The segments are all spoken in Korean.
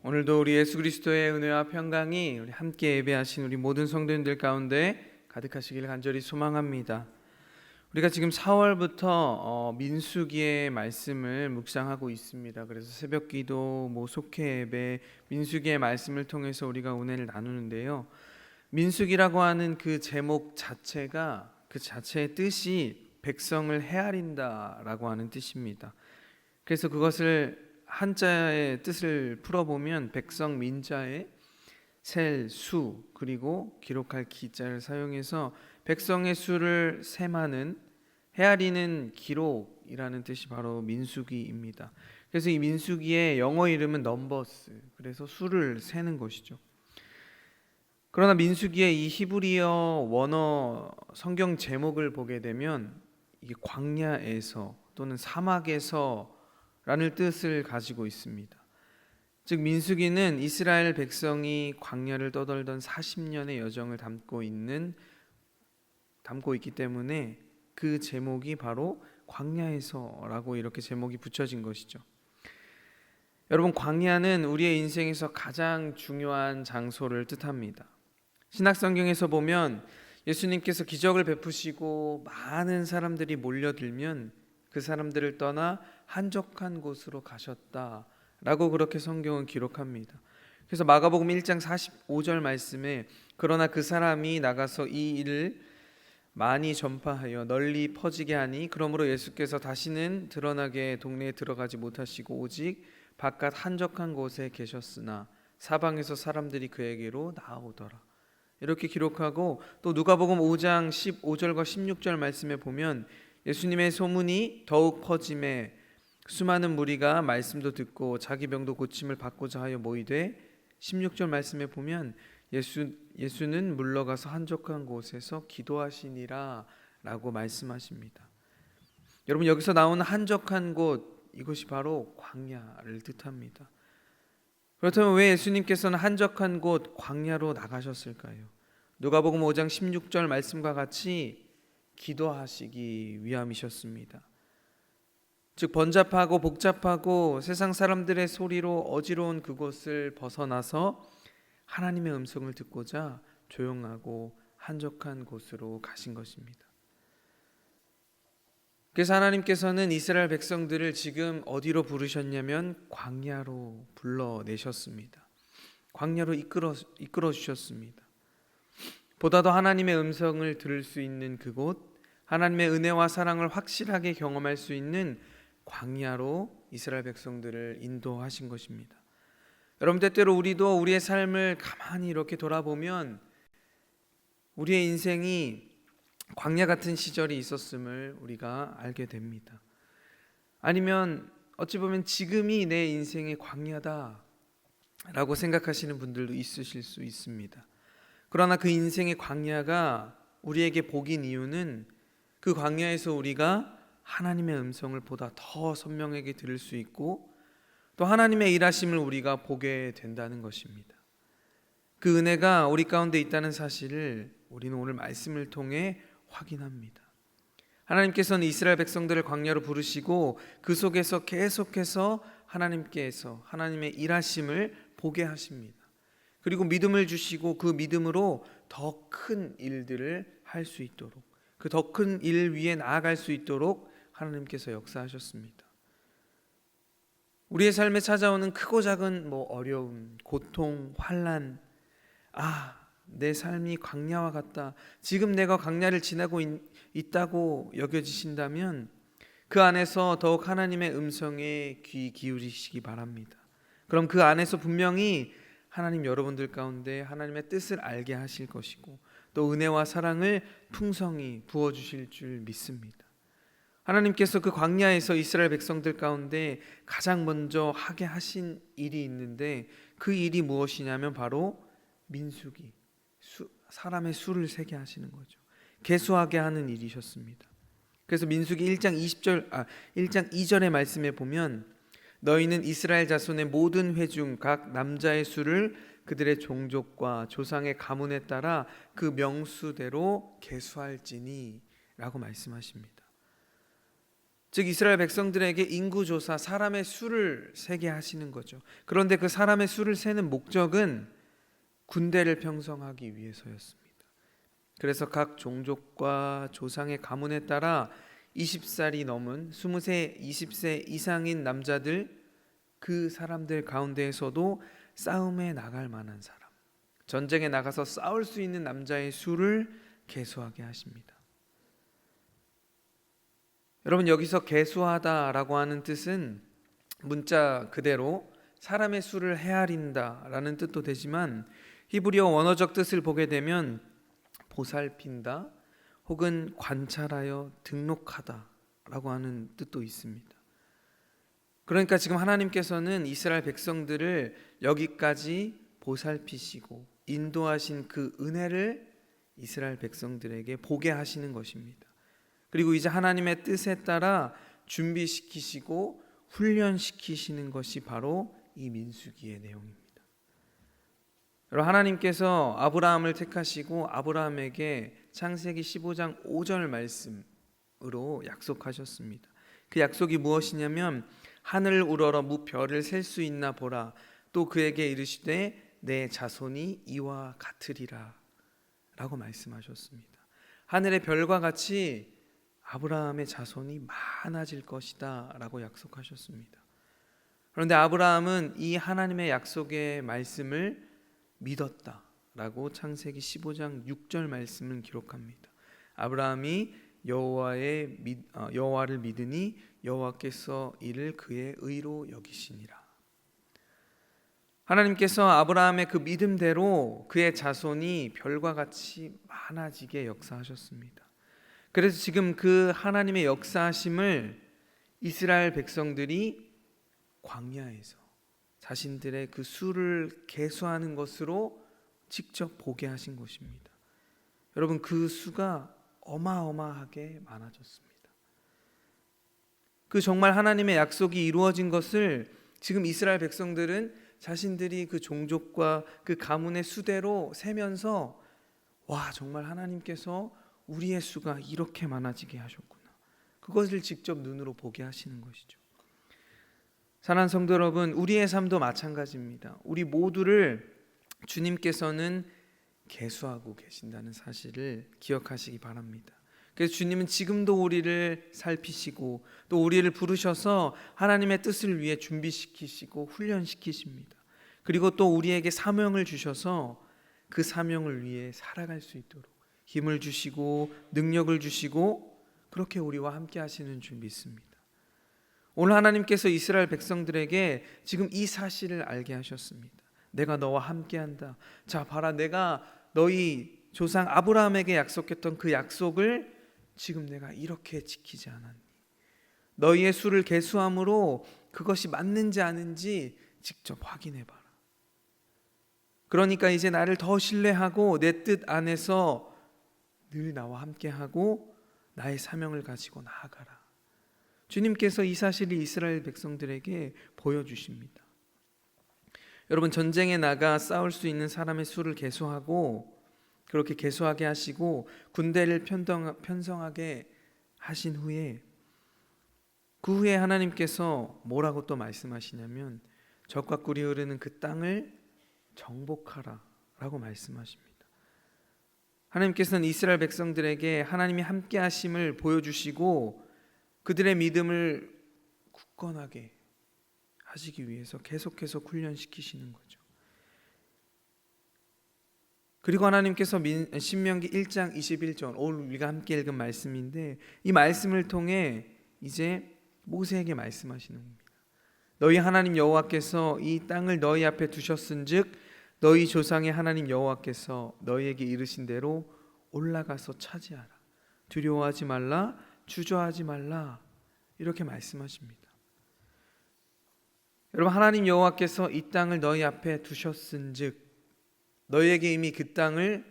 오늘도 우리 예수 그리스도의 은혜와 평강이 우리 함께 예배하신 우리 모든 성도님들 가운데 가득하시길 간절히 소망합니다. 우리가 지금 4월부터 민수기의 말씀을 묵상하고 있습니다. 그래서 새벽기도, 속회 예배, 민수기의 말씀을 통해서 우리가 은혜를 나누는데요. 민수기라고 하는 그 제목 자체가 그 자체의 뜻이 백성을 헤아린다라고 하는 뜻입니다. 그래서 그것을 한자의 뜻을 풀어보면 백성 민자에 셀 수 그리고 기록할 기자를 사용해서 백성의 수를 셈하는 헤아리는 기록이라는 뜻이 바로 민수기입니다. 그래서 이 민수기의 영어 이름은 넘버스, 그래서 수를 세는 것이죠. 그러나 민수기의 이 히브리어 원어 성경 제목을 보게 되면 이게 광야에서 또는 사막에서 라는 뜻을 가지고 있습니다. 즉 민수기는 이스라엘 백성이 광야를 떠돌던 40년의 여정을 담고 있기 때문에 그 제목이 바로 광야에서라고 이렇게 제목이 붙여진 것이죠. 여러분, 광야는 우리의 인생에서 가장 중요한 장소를 뜻합니다. 신약성경에서 보면 예수님께서 기적을 베푸시고 많은 사람들이 몰려들면 그 사람들을 떠나 한적한 곳으로 가셨다라고 그렇게 성경은 기록합니다. 그래서 마가복음 1장 45절 말씀에 그러나 그 사람이 나가서 이 일을 많이 전파하여 널리 퍼지게 하니 그러므로 예수께서 다시는 드러나게 동네에 들어가지 못하시고 오직 바깥 한적한 곳에 계셨으나 사방에서 사람들이 그에게로 나아오더라. 이렇게 기록하고 또 누가복음 5장 15절과 16절 말씀에 보면 예수님의 소문이 더욱 퍼짐에 수많은 무리가 말씀도 듣고 자기 병도 고침을 받고자 하여 모이되 16절 말씀에 보면 예수는 물러가서 한적한 곳에서 기도하시니라 라고 말씀하십니다. 여러분, 여기서 나오는 한적한 곳, 이것이 바로 광야를 뜻합니다. 그렇다면 왜 예수님께서는 한적한 곳 광야로 나가셨을까요? 누가복음 5장 16절 말씀과 같이 기도하시기 위함이셨습니다. 즉 번잡하고 복잡하고 세상 사람들의 소리로 어지러운 그곳을 벗어나서 하나님의 음성을 듣고자 조용하고 한적한 곳으로 가신 것입니다. 그래서 하나님께서는 이스라엘 백성들을 지금 어디로 부르셨냐면 광야로 불러내셨습니다. 광야로 이끌어 주셨습니다. 보다도 하나님의 음성을 들을 수 있는 그곳, 하나님의 은혜와 사랑을 확실하게 경험할 수 있는 광야로 이스라엘 백성들을 인도하신 것입니다. 여러분, 때때로 우리도 우리의 삶을 가만히 이렇게 돌아보면 우리의 인생이 광야 같은 시절이 있었음을 우리가 알게 됩니다. 아니면 어찌 보면 지금이 내 인생의 광야다라고 생각하시는 분들도 있으실 수 있습니다. 그러나 그 인생의 광야가 우리에게 복인 이유는 그 광야에서 우리가 하나님의 음성을 보다 더 선명하게 들을 수 있고 또 하나님의 일하심을 우리가 보게 된다는 것입니다. 그 은혜가 우리 가운데 있다는 사실을 우리는 오늘 말씀을 통해 확인합니다. 하나님께서는 이스라엘 백성들을 광야로 부르시고 그 속에서 계속해서 하나님께서 하나님의 일하심을 보게 하십니다. 그리고 믿음을 주시고 그 믿음으로 더 큰 일들을 할 수 있도록, 그 더 큰 일 위에 나아갈 수 있도록 하나님께서 역사하셨습니다. 우리의 삶에 찾아오는 크고 작은 어려움, 고통, 환난, 내 삶이 광야와 같다, 지금 내가 광야를 지나고 있다고 여겨지신다면 그 안에서 더욱 하나님의 음성에 귀 기울이시기 바랍니다. 그럼 그 안에서 분명히 하나님 여러분들 가운데 하나님의 뜻을 알게 하실 것이고 또 은혜와 사랑을 풍성히 부어주실 줄 믿습니다. 하나님께서 그 광야에서 이스라엘 백성들 가운데 가장 먼저 하게 하신 일이 있는데 그 일이 무엇이냐면 바로 민수기, 사람의 수를 세게 하시는 거죠. 계수하게 하는 일이셨습니다. 그래서 민수기 1장 2절의 말씀에 보면 너희는 이스라엘 자손의 모든 회중 각 남자의 수를 그들의 종족과 조상의 가문에 따라 그 명수대로 계수할지니 라고 말씀하십니다. 즉 이스라엘 백성들에게 인구조사, 사람의 수를 세게 하시는 거죠. 그런데 그 사람의 수를 세는 목적은 군대를 편성하기 위해서였습니다. 그래서 각 종족과 조상의 가문에 따라 20살이 넘은 20세, 20세 이상인 남자들, 그 사람들 가운데에서도 싸움에 나갈 만한 사람, 전쟁에 나가서 싸울 수 있는 남자의 수를 계수하게 하십니다. 여러분, 여기서 계수하다라고 하는 뜻은 문자 그대로 사람의 수를 헤아린다라는 뜻도 되지만, 히브리어 원어적 뜻을 보게 되면 보살핀다 혹은 관찰하여 등록하다라고 하는 뜻도 있습니다. 그러니까 지금 하나님께서는 이스라엘 백성들을 여기까지 보살피시고 인도하신 그 은혜를 이스라엘 백성들에게 보게 하시는 것입니다. 그리고 이제 하나님의 뜻에 따라 준비시키시고 훈련시키시는 것이 바로 이 민수기의 내용입니다. 여러분, 하나님께서 아브라함을 택하시고 아브라함에게 창세기 15장 5절 말씀으로 약속하셨습니다. 그 약속이 무엇이냐면 하늘을 우러러 무별을 셀 수 있나 보라. 또 그에게 이르시되 내 자손이 이와 같으리라 라고 말씀하셨습니다. 하늘의 별과 같이 아브라함의 자손이 많아질 것이다 라고 약속하셨습니다. 그런데 아브라함은 이 하나님의 약속의 말씀을 믿었다 라고 창세기 15장 6절 말씀은 기록합니다. 아브라함이 여호와를 믿으니 여호와께서 이를 그의 의로 여기시니라. 하나님께서 아브라함의 그 믿음대로 그의 자손이 별과 같이 많아지게 역사하셨습니다. 그래서 지금 그 하나님의 역사하심을 이스라엘 백성들이 광야에서 자신들의 그 수를 계수하는 것으로 직접 보게 하신 것입니다. 여러분, 그 수가 어마어마하게 많아졌습니다. 그 정말 하나님의 약속이 이루어진 것을 지금 이스라엘 백성들은 자신들이 그 종족과 그 가문의 수대로 세면서, 와, 정말 하나님께서 우리의 수가 이렇게 많아지게 하셨구나, 그것을 직접 눈으로 보게 하시는 것이죠. 사랑하는 성도 여러분, 우리의 삶도 마찬가지입니다. 우리 모두를 주님께서는 계수하고 계신다는 사실을 기억하시기 바랍니다. 그래서 주님은 지금도 우리를 살피시고 또 우리를 부르셔서 하나님의 뜻을 위해 준비시키시고 훈련시키십니다. 그리고 또 우리에게 사명을 주셔서 그 사명을 위해 살아갈 수 있도록 힘을 주시고 능력을 주시고 그렇게 우리와 함께 하시는 줄 믿습니다. 오늘 하나님께서 이스라엘 백성들에게 지금 이 사실을 알게 하셨습니다. 내가 너와 함께한다. 자, 봐라, 내가 너희 조상 아브라함에게 약속했던 그 약속을 지금 내가 이렇게 지키지 않았니? 너희의 수를 계수함으로 그것이 맞는지 아닌지 직접 확인해 봐라. 그러니까 이제 나를 더 신뢰하고 내 뜻 안에서 늘 나와 함께하고 나의 사명을 가지고 나아가라. 주님께서 이 사실을 이스라엘 백성들에게 보여주십니다. 여러분, 전쟁에 나가 싸울 수 있는 사람의 수를 계수하고 그렇게 계수하게 하시고 군대를 편성하게 하신 후에 그 후에 하나님께서 뭐라고 또 말씀하시냐면 젖과 꿀이 흐르는 그 땅을 정복하라 라고 말씀하십니다. 하나님께서는 이스라엘 백성들에게 하나님이 함께 하심을 보여주시고 그들의 믿음을 굳건하게 하시기 위해서 계속해서 훈련시키시는 거죠. 그리고 하나님께서 신명기 1장 21절, 오늘 우리가 함께 읽은 말씀인데 이 말씀을 통해 이제 모세에게 말씀하시는 겁니다. 너희 하나님 여호와께서 이 땅을 너희 앞에 두셨은즉 너희 조상의 하나님 여호와께서 너희에게 이르신 대로 올라가서 차지하라. 두려워하지 말라, 주저하지 말라, 이렇게 말씀하십니다. 여러분, 하나님 여호와께서 이 땅을 너희 앞에 두셨은즉 너희에게 이미 그 땅을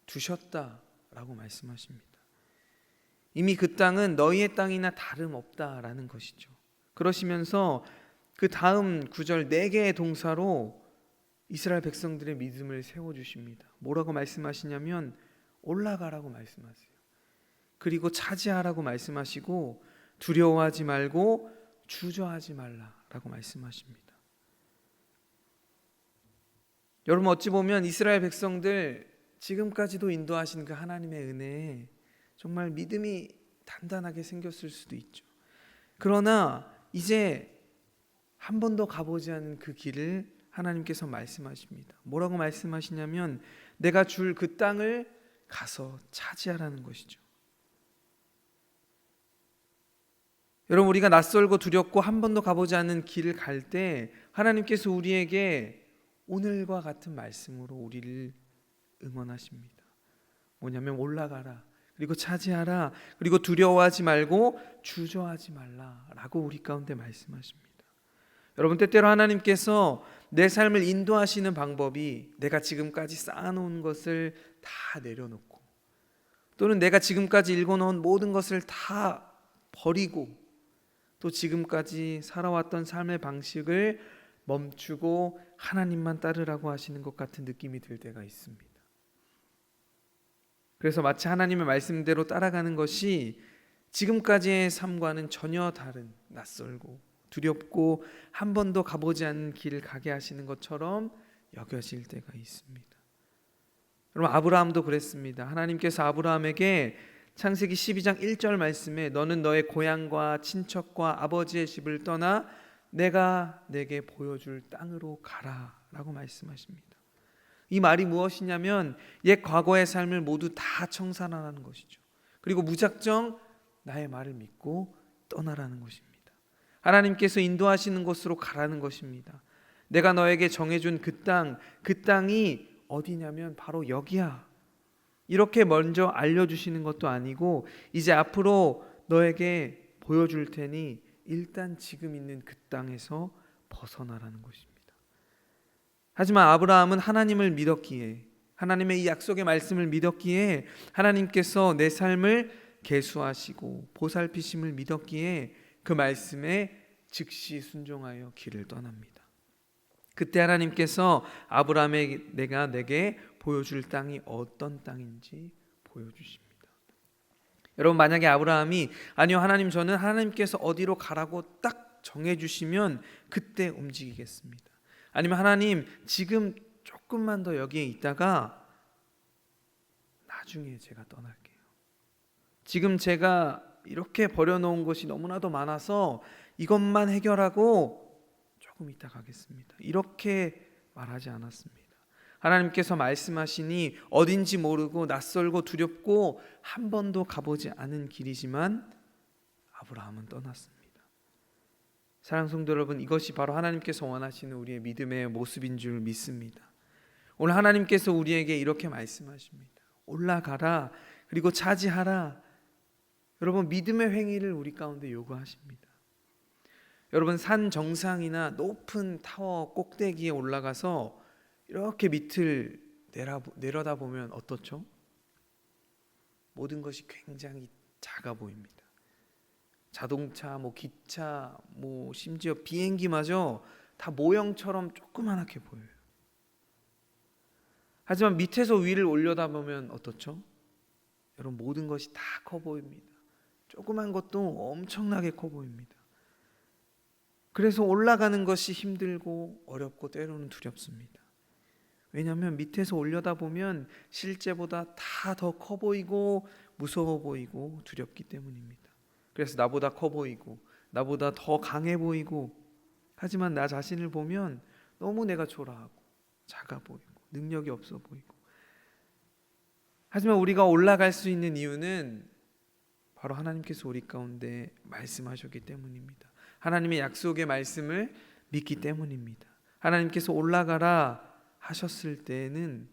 두셨다라고 말씀하십니다. 이미 그 땅은 너희의 땅이나 다름없다라는 것이죠. 그러시면서 그 다음 구절 4개의 동사로 이스라엘 백성들의 믿음을 세워주십니다. 뭐라고 말씀하시냐면 올라가라고 말씀하세요. 그리고 차지하라고 말씀하시고 두려워하지 말고 주저하지 말라라고 말씀하십니다. 여러분, 어찌 보면 이스라엘 백성들 지금까지도 인도하신 그 하나님의 은혜에 정말 믿음이 단단하게 생겼을 수도 있죠. 그러나 이제 한 번도 가보지 않은 그 길을 하나님께서 말씀하십니다. 뭐라고 말씀하시냐면 내가 줄 그 땅을 가서 차지하라는 것이죠. 여러분, 우리가 낯설고 두렵고 한 번도 가보지 않은 길을 갈 때 하나님께서 우리에게 오늘과 같은 말씀으로 우리를 응원하십니다. 뭐냐면 올라가라, 그리고 차지하라, 그리고 두려워하지 말고 주저하지 말라라고 우리 가운데 말씀하십니다. 여러분, 때때로 하나님께서 내 삶을 인도하시는 방법이 내가 지금까지 쌓아놓은 것을 다 내려놓고, 또는 내가 지금까지 읽어놓은 모든 것을 다 버리고, 또 지금까지 살아왔던 삶의 방식을 멈추고 하나님만 따르라고 하시는 것 같은 느낌이 들 때가 있습니다. 그래서 마치 하나님의 말씀대로 따라가는 것이 지금까지의 삶과는 전혀 다른, 낯설고 두렵고 한 번도 가보지 않은 길을 가게 하시는 것처럼 여겨질 때가 있습니다. 여러분, 아브라함도 그랬습니다. 하나님께서 아브라함에게 창세기 12장 1절 말씀에 너는 너의 고향과 친척과 아버지의 집을 떠나 내가 내게 보여줄 땅으로 가라 라고 말씀하십니다. 이 말이 무엇이냐면 옛 과거의 삶을 모두 다 청산하라는 것이죠. 그리고 무작정 나의 말을 믿고 떠나라는 것입니다. 하나님께서 인도하시는 곳으로 가라는 것입니다. 내가 너에게 정해준 그 땅이 어디냐면 바로 여기야. 이렇게 먼저 알려주시는 것도 아니고 이제 앞으로 너에게 보여줄 테니 일단 지금 있는 그 땅에서 벗어나라는 것입니다. 하지만 아브라함은 하나님을 믿었기에, 하나님의 이 약속의 말씀을 믿었기에 하나님께서 내 삶을 계수하시고 보살피심을 믿었기에 그 말씀에 즉시 순종하여 길을 떠납니다. 그때 하나님께서 아브라함에게 내게 보여줄 땅이 어떤 땅인지 보여주십니다. 여러분, 만약에 아브라함이 아니요 하나님, 저는 하나님께서 어디로 가라고 딱 정해주시면 그때 움직이겠습니다. 아니면 하나님, 지금 조금만 더 여기에 있다가 나중에 제가 떠날게요. 지금 제가 이렇게 버려놓은 것이 너무나도 많아서 이것만 해결하고 조금 있다 가겠습니다. 이렇게 말하지 않았습니다. 하나님께서 말씀하시니 어딘지 모르고 낯설고 두렵고 한 번도 가보지 않은 길이지만 아브라함은 떠났습니다. 사랑하는 성도 여러분, 이것이 바로 하나님께서 원하시는 우리의 믿음의 모습인 줄 믿습니다. 오늘 하나님께서 우리에게 이렇게 말씀하십니다. 올라가라, 그리고 차지하라. 여러분, 믿음의 행위를 우리 가운데 요구하십니다. 여러분, 산 정상이나 높은 타워 꼭대기에 올라가서 이렇게 밑을 내려다보면 어떻죠? 모든 것이 굉장히 작아 보입니다. 자동차, 기차, 심지어 비행기마저 다 모형처럼 조그만하게 보여요. 하지만 밑에서 위를 올려다보면 어떻죠? 여러분, 모든 것이 다 커 보입니다. 조그만 것도 엄청나게 커 보입니다. 그래서 올라가는 것이 힘들고 어렵고 때로는 두렵습니다. 왜냐하면 밑에서 올려다보면 실제보다 다 더 커 보이고 무서워 보이고 두렵기 때문입니다. 그래서 나보다 커 보이고 나보다 더 강해 보이고, 하지만 나 자신을 보면 너무 내가 초라하고 작아 보이고 능력이 없어 보이고. 하지만 우리가 올라갈 수 있는 이유는 바로 하나님께서 우리 가운데 말씀하셨기 때문입니다. 하나님의 약속의 말씀을 믿기 때문입니다. 하나님께서 올라가라 하셨을 때는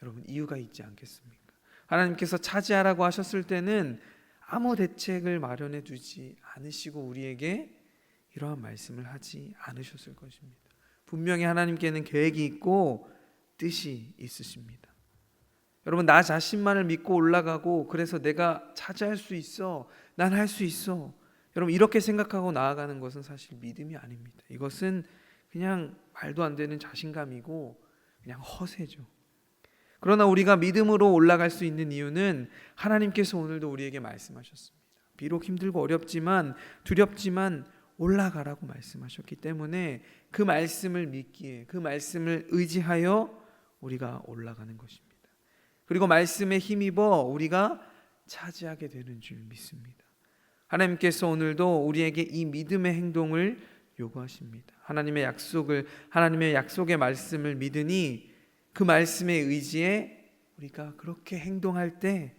여러분, 이유가 있지 않겠습니까? 하나님께서 차지하라고 하셨을 때는 아무 대책을 마련해 두지 않으시고 우리에게 이러한 말씀을 하지 않으셨을 것입니다. 분명히 하나님께는 계획이 있고 뜻이 있으십니다. 여러분, 나 자신만을 믿고 올라가고 그래서 내가 차지할 수 있어, 난 할 수 있어, 여러분 이렇게 생각하고 나아가는 것은 사실 믿음이 아닙니다. 이것은 그냥 말도 안 되는 자신감이고 그냥 허세죠. 그러나 우리가 믿음으로 올라갈 수 있는 이유는 하나님께서 오늘도 우리에게 말씀하셨습니다. 비록 힘들고 어렵지만 두렵지만 올라가라고 말씀하셨기 때문에 그 말씀을 믿기에, 그 말씀을 의지하여 우리가 올라가는 것입니다. 그리고 말씀에 힘입어 우리가 차지하게 되는 줄 믿습니다. 하나님께서 오늘도 우리에게 이 믿음의 행동을 요구하십니다. 하나님의 약속의 말씀을 믿으니 그 말씀에 의지해 우리가 그렇게 행동할 때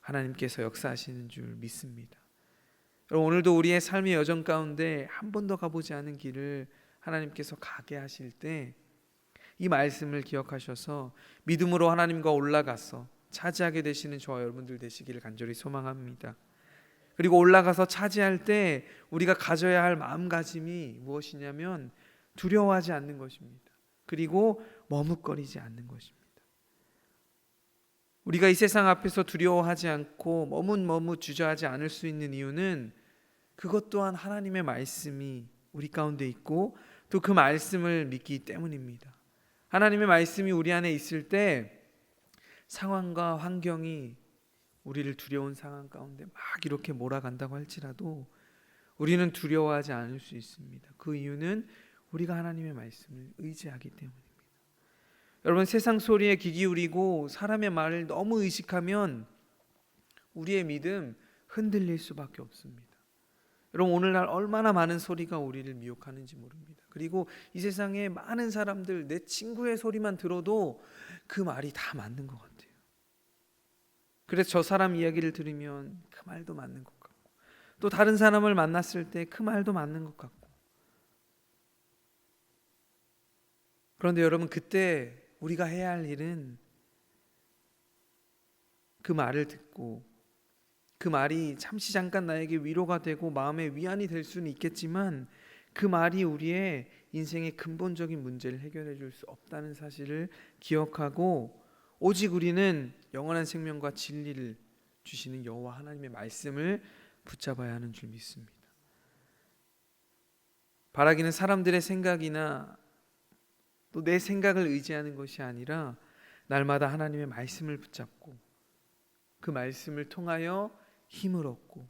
하나님께서 역사하시는 줄 믿습니다. 여러분, 오늘도 우리의 삶의 여정 가운데 한 번도 가보지 않은 길을 하나님께서 가게 하실 때 이 말씀을 기억하셔서 믿음으로 하나님과 올라가서 차지하게 되시는 저와 여러분들 되시기를 간절히 소망합니다. 그리고 올라가서 차지할 때 우리가 가져야 할 마음가짐이 무엇이냐면 두려워하지 않는 것입니다. 그리고 머뭇거리지 않는 것입니다. 우리가 이 세상 앞에서 두려워하지 않고 머뭇 주저하지 않을 수 있는 이유는 그것 또한 하나님의 말씀이 우리 가운데 있고 또 그 말씀을 믿기 때문입니다. 하나님의 말씀이 우리 안에 있을 때 상황과 환경이 우리를 두려운 상황 가운데 막 이렇게 몰아간다고 할지라도 우리는 두려워하지 않을 수 있습니다. 그 이유는 우리가 하나님의 말씀을 의지하기 때문입니다. 여러분, 세상 소리에 귀 기울이고 사람의 말을 너무 의식하면 우리의 믿음 흔들릴 수밖에 없습니다. 여러분, 오늘날 얼마나 많은 소리가 우리를 미혹하는지 모릅니다. 그리고 이 세상에 많은 사람들, 내 친구의 소리만 들어도 그 말이 다 맞는 것 같아요. 그래서 저 사람 이야기를 들으면 그 말도 맞는 것 같고, 또 다른 사람을 만났을 때 그 말도 맞는 것 같고. 그런데 여러분, 그때 우리가 해야 할 일은 그 말을 듣고 그 말이 잠시 잠깐 나에게 위로가 되고 마음의 위안이 될 수는 있겠지만 그 말이 우리의 인생의 근본적인 문제를 해결해 줄 수 없다는 사실을 기억하고 오직 우리는 영원한 생명과 진리를 주시는 여호와 하나님의 말씀을 붙잡아야 하는 줄 믿습니다. 바라기는 사람들의 생각이나 또 내 생각을 의지하는 것이 아니라 날마다 하나님의 말씀을 붙잡고 그 말씀을 통하여 힘을 얻고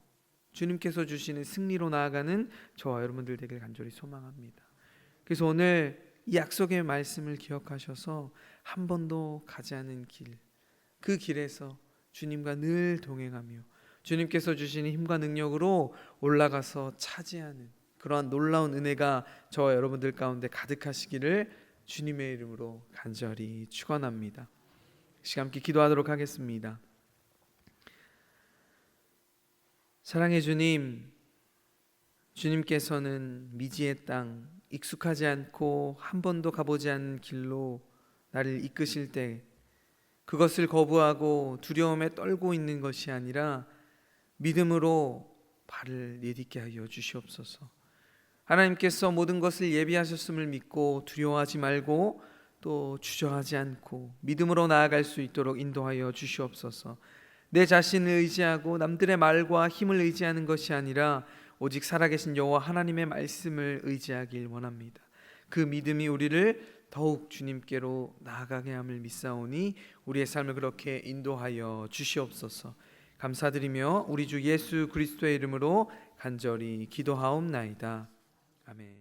주님께서 주시는 승리로 나아가는 저와 여러분들 되길 간절히 소망합니다. 그래서 오늘 이 약속의 말씀을 기억하셔서 한 번도 가지 않은 길, 그 길에서 주님과 늘 동행하며 주님께서 주시는 힘과 능력으로 올라가서 차지하는 그러한 놀라운 은혜가 저와 여러분들 가운데 가득하시기를 주님의 이름으로 간절히 축원합니다. 시간 함께 기도하도록 하겠습니다. 사랑의 주님, 주님께서는 미지의 땅, 익숙하지 않고 한 번도 가보지 않은 길로 나를 이끄실 때 그것을 거부하고 두려움에 떨고 있는 것이 아니라 믿음으로 발을 내딛게 하여 주시옵소서. 하나님께서 모든 것을 예비하셨음을 믿고 두려워하지 말고 또 주저하지 않고 믿음으로 나아갈 수 있도록 인도하여 주시옵소서. 내 자신을 의지하고 남들의 말과 힘을 의지하는 것이 아니라 오직 살아계신 여호와 하나님의 말씀을 의지하길 원합니다. 그 믿음이 우리를 더욱 주님께로 나아가게 함을 믿사오니 우리의 삶을 그렇게 인도하여 주시옵소서. 감사드리며 우리 주 예수 그리스도의 이름으로 간절히 기도하옵나이다. 아멘.